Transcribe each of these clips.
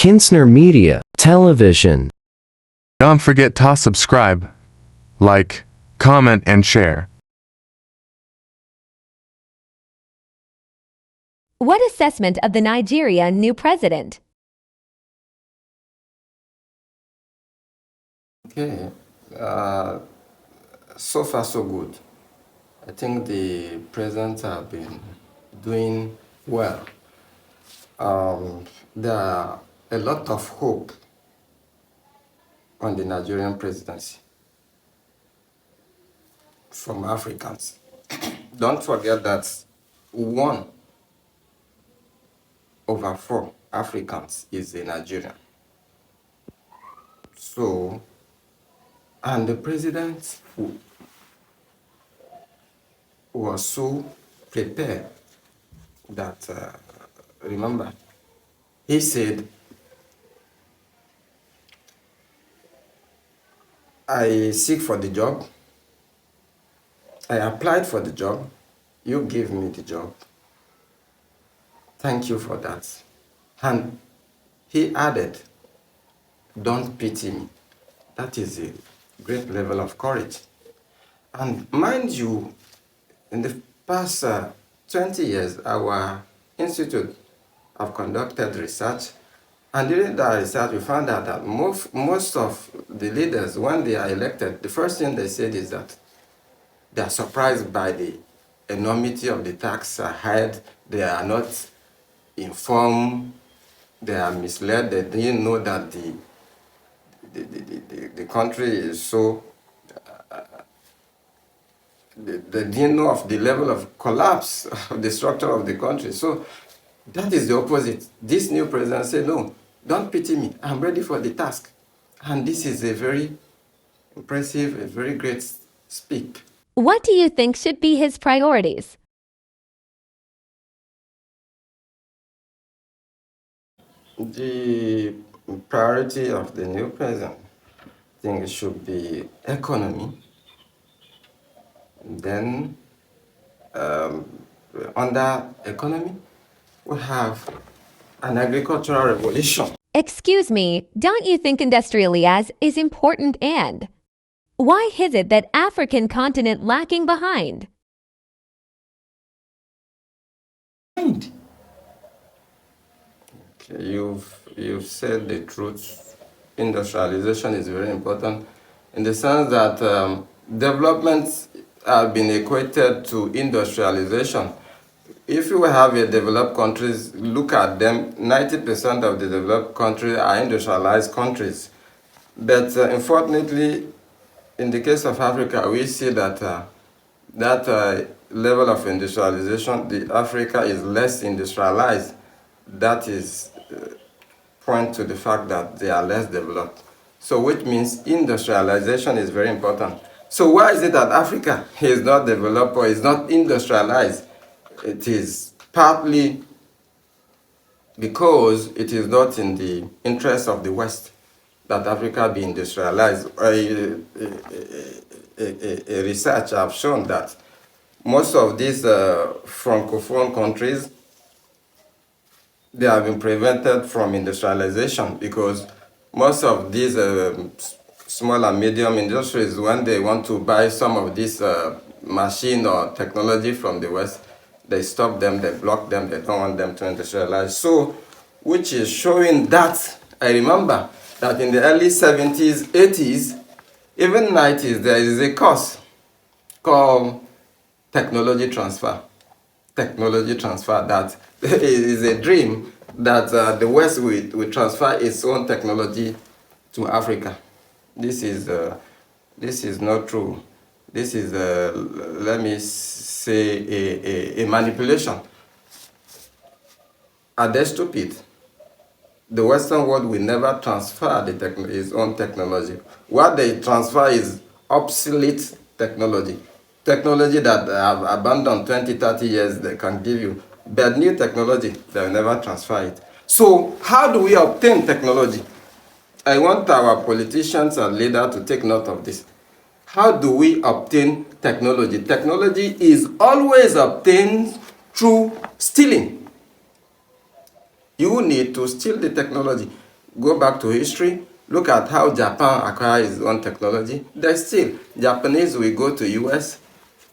Kinsner Media, Television. Don't forget to subscribe, like, comment and share. What assessment of the Nigerian new president? Okay, so far so good. I think the presidents have been doing well. There are a lot of hope on the Nigerian presidency from Africans. Don't forget that 1/4 Africans is a Nigerian. So, and the president was so prepared that, remember, he said, I seek for the job, I applied for the job, you gave me the job. Thank you for that. And he added, don't pity me. That is a great level of courage. And mind you, in the past 20 years, our institute have conducted research, and during that research, we found out that most of the leaders, when they are elected, the first thing they said is that they are surprised by the enormity of the tax ahead. They are not informed, they are misled, they didn't know that the country is so, they didn't know of the level of collapse of the structure of the country. So that is the opposite. This new president said, no, don't pity me, I'm ready for the task. And this is a very impressive, a very great speak. What do you think should be his priorities? The priority of the new president, I think it should be economy. Then under economy, we have an agricultural revolution. Excuse me, don't you think industrialization is important and why is it that African continent lacking behind? Okay, you've said the truth. Industrialization is very important in the sense that developments have been equated to industrialization. If you have a developed countries, look at them, 90% of the developed countries are industrialized countries. But unfortunately, in the case of Africa, we see that level of industrialization, Africa is less industrialized. That is point to the fact that they are less developed. So which means industrialization is very important. So why is it that Africa is not developed or is not industrialized? It is partly because it is not in the interest of the West that Africa be industrialized. A research have shown that most of these francophone countries, they have been prevented from industrialization because most of these small and medium industries, when they want to buy some of this machine or technology from the West, they stop them, they block them, they don't want them to industrialize. So, which is showing that, I remember that in the early 70s, 80s, even 90s, there is a course called technology transfer. Technology transfer, that is a dream that the West will transfer its own technology to Africa. This is not true. This is, let me say, a manipulation. Are they stupid? The Western world will never transfer its own technology. What they transfer is obsolete technology. Technology that they have abandoned 20, 30 years, they can give you. But new technology, they will never transfer it. So how do we obtain technology? I want our politicians and leaders to take note of this. How do we obtain technology? Technology is always obtained through stealing. You need to steal the technology. Go back to history, look at how Japan acquired its own technology. There's still Japanese will go to US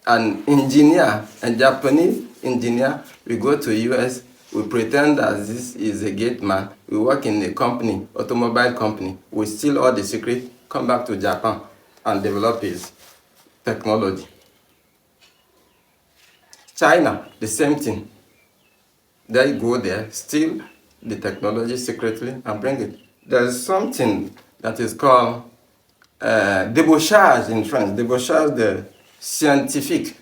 and engineer, and Japanese engineer will go to US, we pretend that this is a gate man, we work in a company, automobile company, we steal all the secret, come back to Japan and develop his technology. China, the same thing. They go there, steal the technology secretly and bring it. There's something that is called débauchage in French. Débauchage the scientific.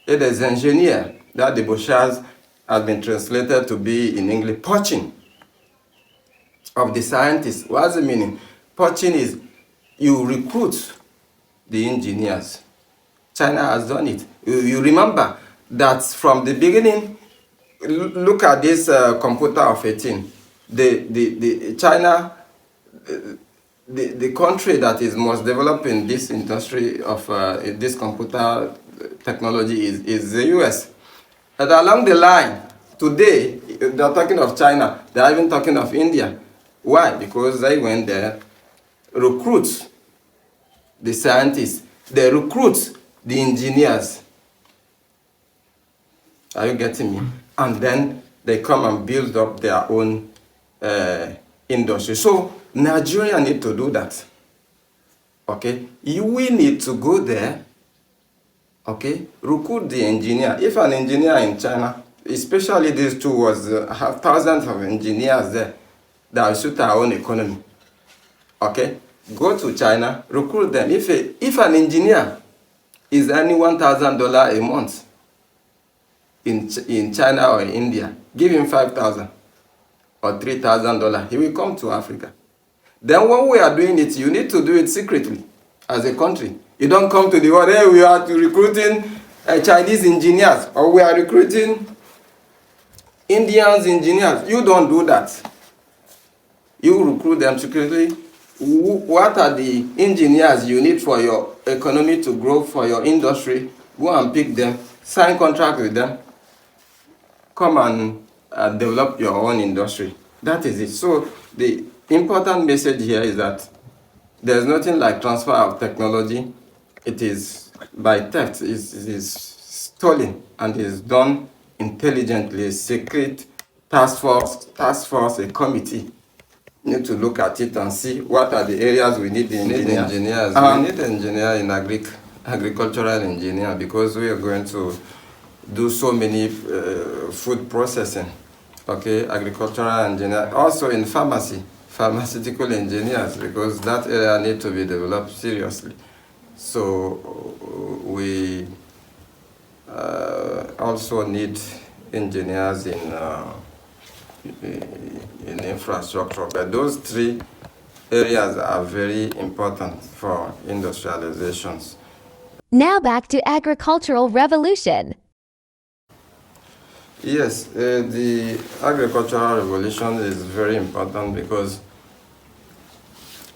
It is engineer. That débauchage has been translated to be in English poaching of the scientists. What's the meaning? Poaching is you recruit the engineers. China has done it. You remember that from the beginning, look at this computer of 18. China, the country that is most developed in this industry of this computer technology is the US. And along the line, today, they're talking of China, they're even talking of India. Why? Because they went there, recruit the scientists, they recruit the engineers. Are you getting me? And then they come and build up their own industry. So Nigeria need to do that. Okay, we need to go there. Okay, recruit the engineer. If an engineer in China, especially these two was have thousands of engineers there that will suit our own economy. Okay, go to China, recruit them. If an engineer is earning $1,000 a month in China or in India, give him $5,000 or $3,000. He will come to Africa. Then when we are doing it, you need to do it secretly as a country. You don't come to the world, hey, we are recruiting Chinese engineers or we are recruiting Indians engineers. You don't do that. You recruit them secretly. What are the engineers you need for your economy to grow, for your industry? Go and pick them, sign contract with them, come and develop your own industry. That is it. So the important message here is that there's nothing like transfer of technology. It is by theft. It is stolen and is done intelligently. Secret task force, a committee need to look at it and see what are the areas we need the engineers. We need engineer in agricultural engineer, because we are going to do so many food processing. Okay, agricultural engineer. Also in pharmaceutical engineers, because that area need to be developed seriously. So we also need engineers in infrastructure. But those three areas are very important for industrializations. Now back to agricultural revolution. Yes, the agricultural revolution is very important because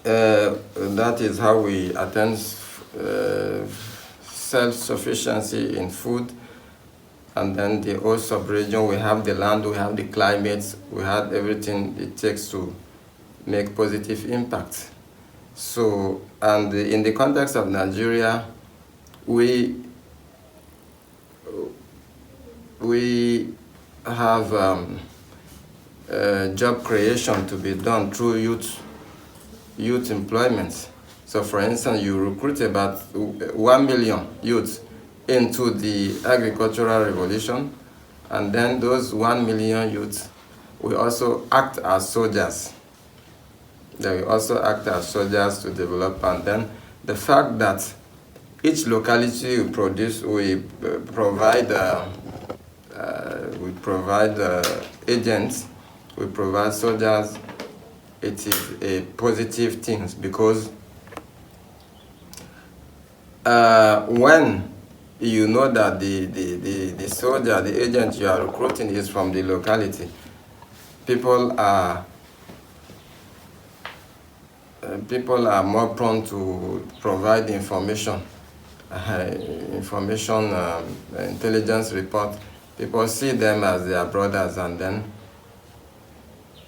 that is how we attain self-sufficiency in food. And then the whole sub-region, we have the land, we have the climate, we have everything it takes to make positive impact. So, and in the context of Nigeria, we have job creation to be done through youth employment. So for instance, you recruit about 1 million youths into the agricultural revolution, and then those 1 million youths will also act as soldiers. They will also act as soldiers to develop, and then the fact that each locality will provide agents, we provide soldiers. It is a positive thing, because when you know that the soldier, the agent you are recruiting is from the locality, people are more prone to provide information, intelligence report. People see them as their brothers, and then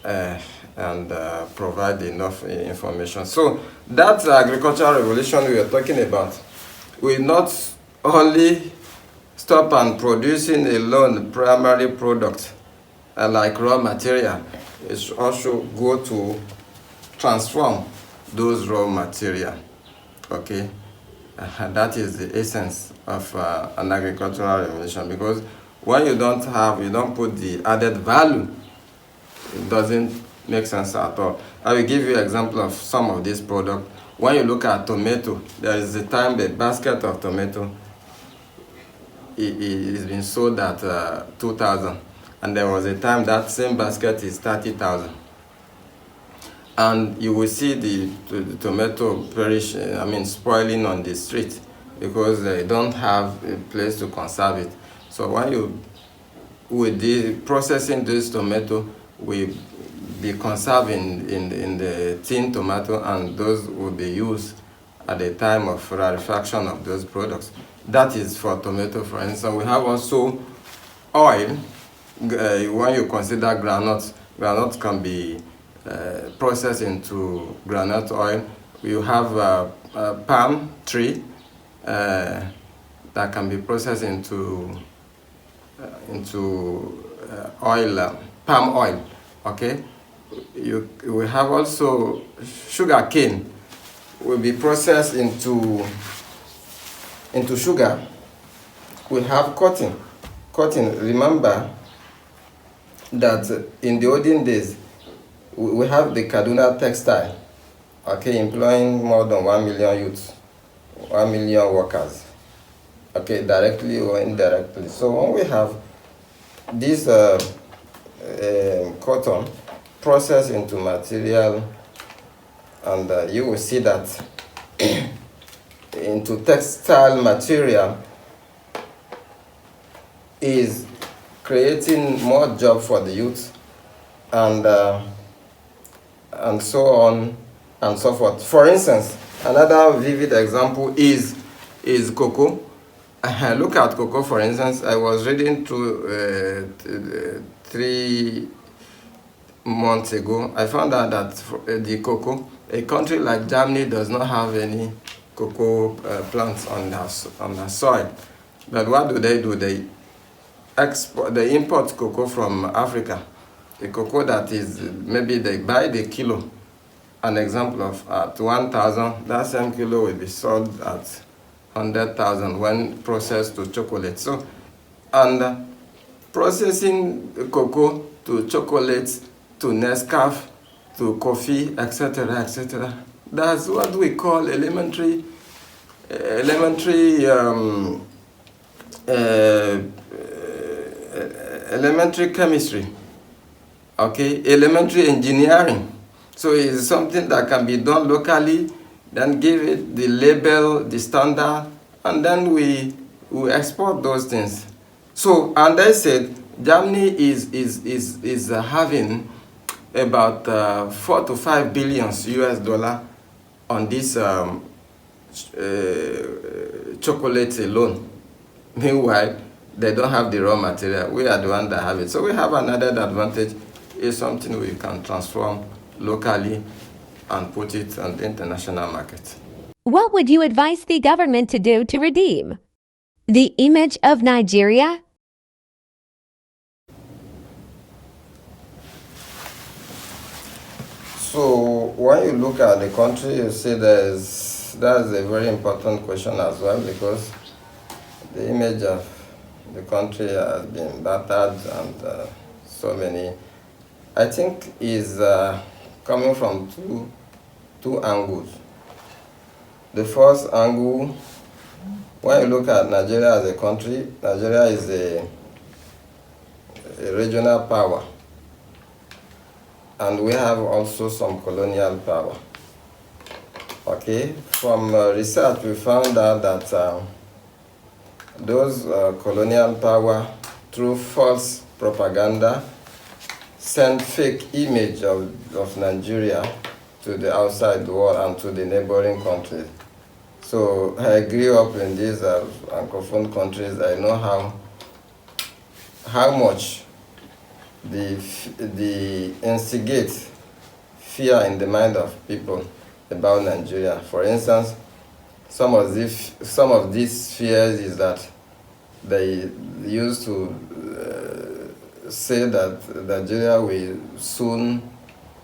and provide enough information. So that agricultural revolution we are talking about will not only stop on producing alone primary product like raw material. It should also go to transform those raw material. Okay, that is the essence of an agricultural revolution, because when you don't put the added value, it doesn't make sense at all. I will give you an example of some of these products. When you look at tomato, there is a time the basket of tomato is been sold at 2,000, and there was a time that same basket is 30,000. And you will see the tomato spoiling on the street because they don't have a place to conserve it. So when you, with the processing this tomato, we be conserved in the tin tomato, and those will be used at the time of rarefaction of those products. That is for tomato, for instance. We have also oil. When you consider groundnuts can be processed into groundnut oil. You have palm tree that can be processed into oil, palm oil. Okay, we have also sugar cane will be processed into sugar. We have cotton. Remember that in the olden days we have the Kaduna textile, okay, employing more than 1 million youths, 1 million workers, okay, directly or indirectly. So when we have this cotton processed into material, and you will see that into textile material is creating more job for the youth, and so on and so forth. For instance, another vivid example is cocoa. Look at cocoa, for instance. I was reading through 3 months ago. I found out that the cocoa, a country like Germany does not have any cocoa plants on their soil. But what do? They import cocoa from Africa. The cocoa that is, maybe they buy the kilo, an example of at 1,000, that same kilo will be sold at 100,000 when processed to chocolate. So, and processing cocoa to chocolate, to Nescafe, to coffee, etc., etc. That's what we call elementary chemistry, okay, elementary engineering. So it's something that can be done locally, then give it the label, the standard, and then we export those things. So, and I said Germany is having about 4 to 5 billion US dollar on this chocolate alone. Meanwhile, they don't have the raw material. We are the one that have it. So we have another advantage. Is something we can transform locally and put it on the international market. What would you advise the government to do to redeem the image of Nigeria? So when you look at the country, you see that's a very important question as well, because the image of the country has been battered, and so many, I think, is coming from two angles. The first angle, when you look at Nigeria as a country, Nigeria is a regional power, and we have also some colonial power. Okay, from research we found out that those colonial power, through false propaganda, send fake image of Nigeria to the outside world and to the neighboring countries. So I grew up in these Francophone countries. I know how much the instigate fear in the mind of people about Nigeria. For instance, some of these fears is that they used to say that Nigeria will soon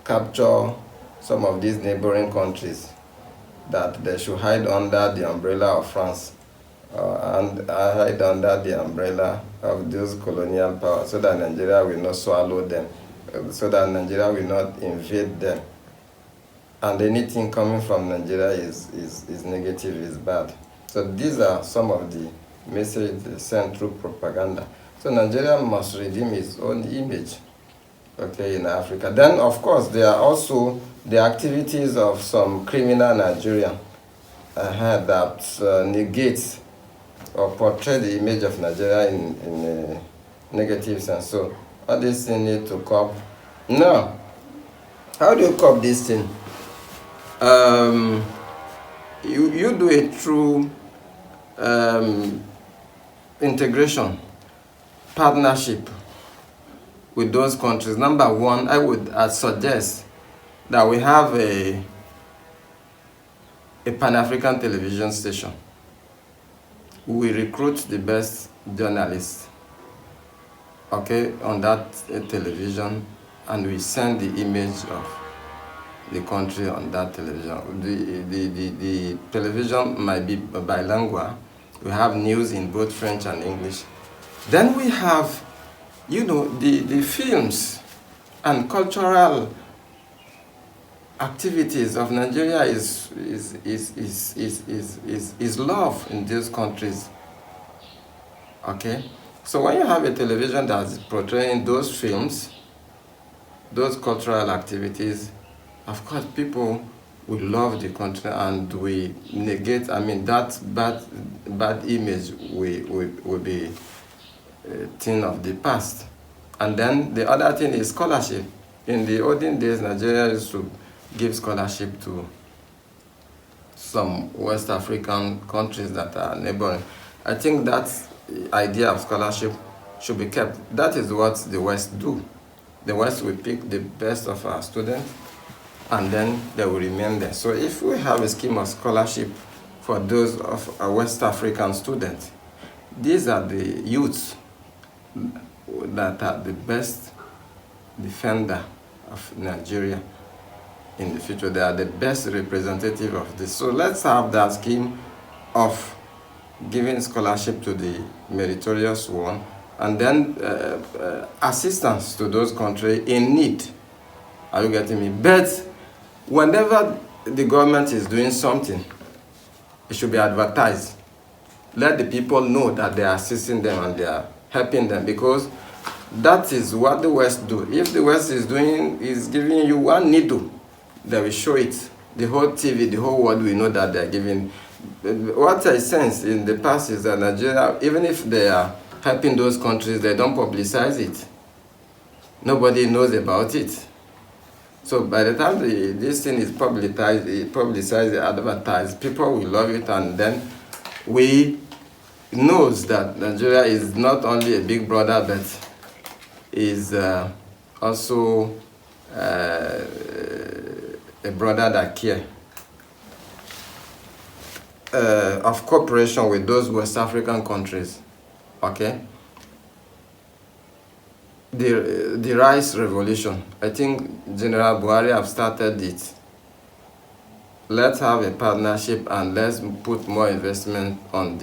capture some of these neighboring countries, that they should hide under the umbrella of France and hide under the umbrella of those colonial powers, so that Nigeria will not swallow them, so that Nigeria will not invade them. And anything coming from Nigeria is negative, is bad. So these are some of the messages sent through propaganda. So Nigeria must redeem its own image, okay, in Africa. Then, of course, there are also the activities of some criminal Nigerian that negates or portray the image of Nigeria in a negative sense. So all these things need to cope. Now, how do you cope this thing? You do it through integration, partnership with those countries. Number one, I would suggest that we have a Pan-African television station. We recruit the best journalists, okay, on that television, and we send the image of the country on that television. The television might be bilingual. We have news in both French and English. Then we have, the films and cultural activities of Nigeria is love in these countries. Okay? So when you have a television that's portraying those films, those cultural activities, of course people will love the country, and we negate, that bad image will be a thing of the past. And then the other thing is scholarship. In the olden days, Nigeria used to give scholarship to some West African countries that are neighboring. I think that idea of scholarship should be kept. That is what the West do. The West will pick the best of our students, and then they will remain there. So if we have a scheme of scholarship for those of our West African students, these are the youths that are the best defender of Nigeria in the future. They are the best representative of this. So let's have that scheme of giving scholarship to the meritorious one, and then assistance to those countries in need. Are you getting me? But whenever the government is doing something, it should be advertised. Let the people know that they are assisting them and they are helping them, because that is what the West do. If the West is giving you one needle, they will show it. The whole TV, the whole world will know that they are giving. What I sense in the past is that Nigeria, even if they are helping those countries, they don't publicize it. Nobody knows about it. So by the time this thing is publicized, advertised, people will love it, and then we knows that Nigeria is not only a big brother, but is also a brother that cares. Of cooperation with those West African countries, okay? The rice revolution, I think General Buhari have started it. Let's have a partnership and let's put more investment on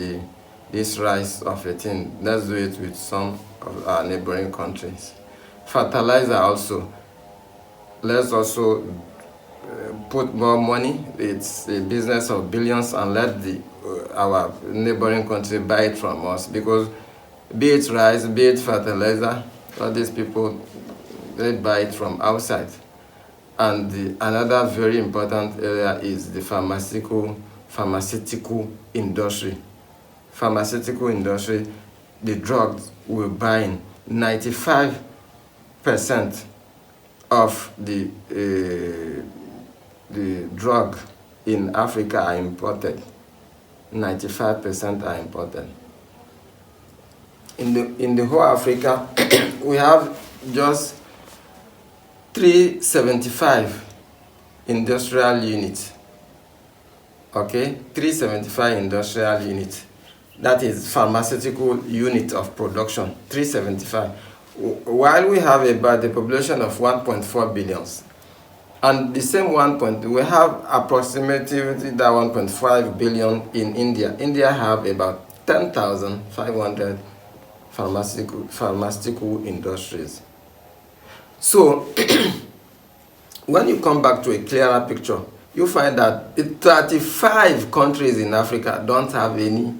this rice of a thing. Let's do it with some of our neighboring countries. Fertilizer also. Let's also put more money. It's a business of billions, and let our neighboring country buy it from us, because be it rice, be it fertilizer, all these people, they buy it from outside. And another very important area is the pharmaceutical industry. Pharmaceutical industry, the drugs we're buying, 95% of the drug in Africa are imported. 95% are imported. In the whole Africa, we have just 375 industrial units. Okay, 375 industrial units. That is pharmaceutical unit of production, 375. While we have about a population of 1.4 billion, and the same we have approximately that 1.5 billion in India. India have about 10,500 pharmaceutical industries. So, when you come back to a clearer picture, you find that 35 countries in Africa don't have any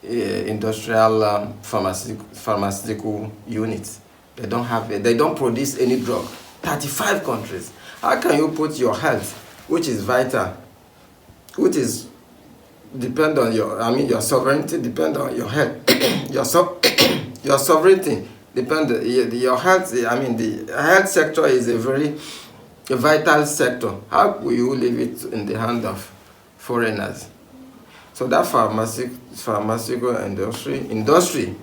industrial pharmaceutical units. They don't produce any drug. 35 countries. How can you put your health, which is vital, which is depend on your sovereignty depend on your health, your sovereignty depend your health. The health sector is a vital sector. How will you leave it in the hand of foreigners? So that pharmaceutical industry,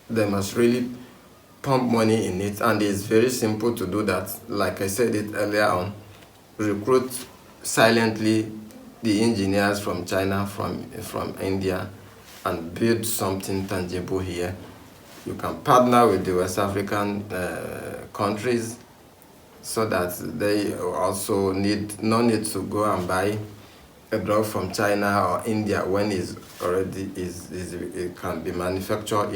they must really pump money in it, and it's very simple to do that. Like I said it earlier on, recruit silently the engineers from China, from India, and build something tangible here. You can partner with the West African countries so that they also no need to go and buy a drug from China or India when it can be manufactured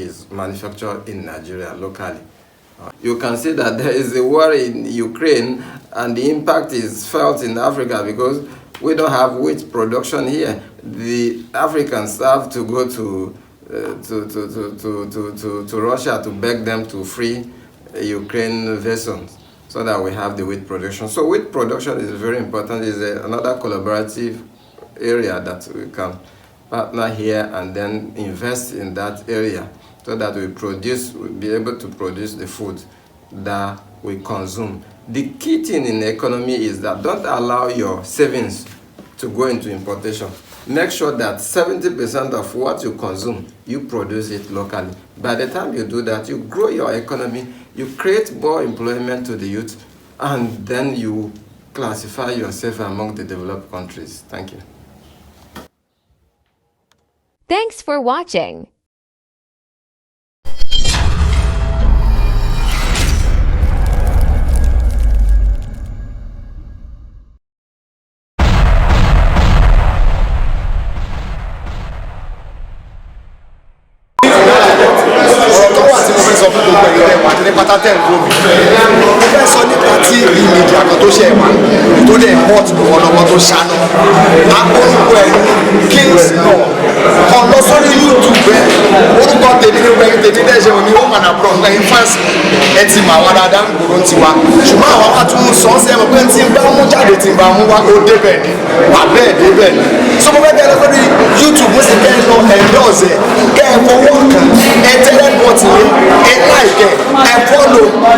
in Nigeria locally. You can see that there is a war in Ukraine, and the impact is felt in Africa because we don't have wheat production here. The Africans have to go to Russia to beg them to free Ukraine vessels so that we have the wheat production. So wheat production is very important. It's another collaborative area that we can partner here and then invest in that area so that we'll be able to produce the food that we consume. The key thing in the economy is that don't allow your savings to go into importation. Make sure that 70% of what you consume, you produce it locally. By the time you do that, you grow your economy, you create more employment to the youth, and then you classify yourself among the developed countries. Thank you. Thanks for watching.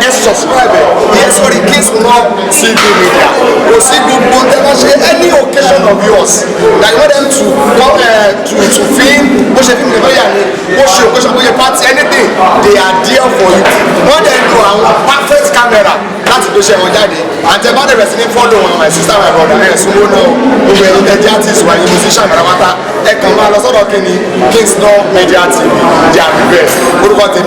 Subscribe. Yes, for the kids not see the media. We'll see people any occasion of yours that you want them to come to film, party, anything, they are there for you. When they do a perfect camera, that's the show daddy. And the man is follow my sister, my brother, and so no, the artists were musician, they come out of Kings No Media TV. They are the best. What about the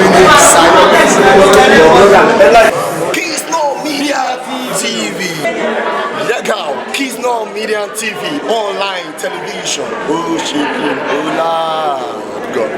Kids No Media TV. Check out Kids No Media TV online television. Oh shit, oh la, God.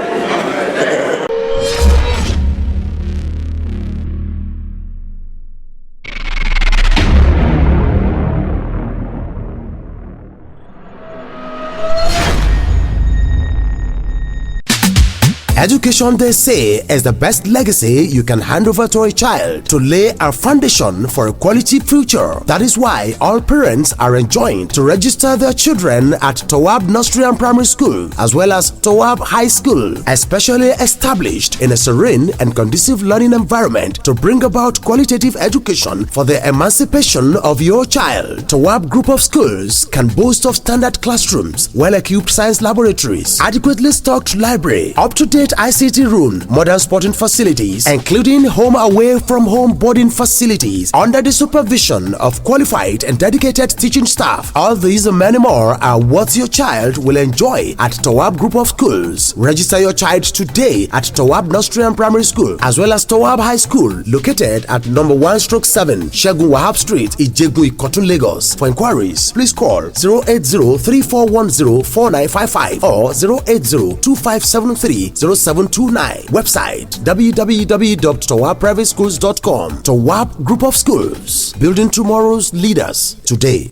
Education, they say, is the best legacy you can hand over to a child to lay a foundation for a quality future. That is why all parents are enjoined to register their children at Towab Nursery and Primary School as well as Towab High School, especially established in a serene and conducive learning environment to bring about qualitative education for the emancipation of your child. Towab Group of Schools can boast of standard classrooms, well-equipped science laboratories, adequately stocked library, up-to-date complete ICT room, modern sporting facilities, including home away from home boarding facilities under the supervision of qualified and dedicated teaching staff. All these and many more are what your child will enjoy at Tawab Group of Schools. Register your child today at Tawab Nursery and Primary School as well as Tawab High School, located at number 1/7 Shegun Wahab Street, Ijebu Ikotun, Lagos. For inquiries, please call 080-3410-4955 or 080-2573-0729. Website www.tawabprivateschools.com. Tawab Group of Schools, building tomorrow's leaders today.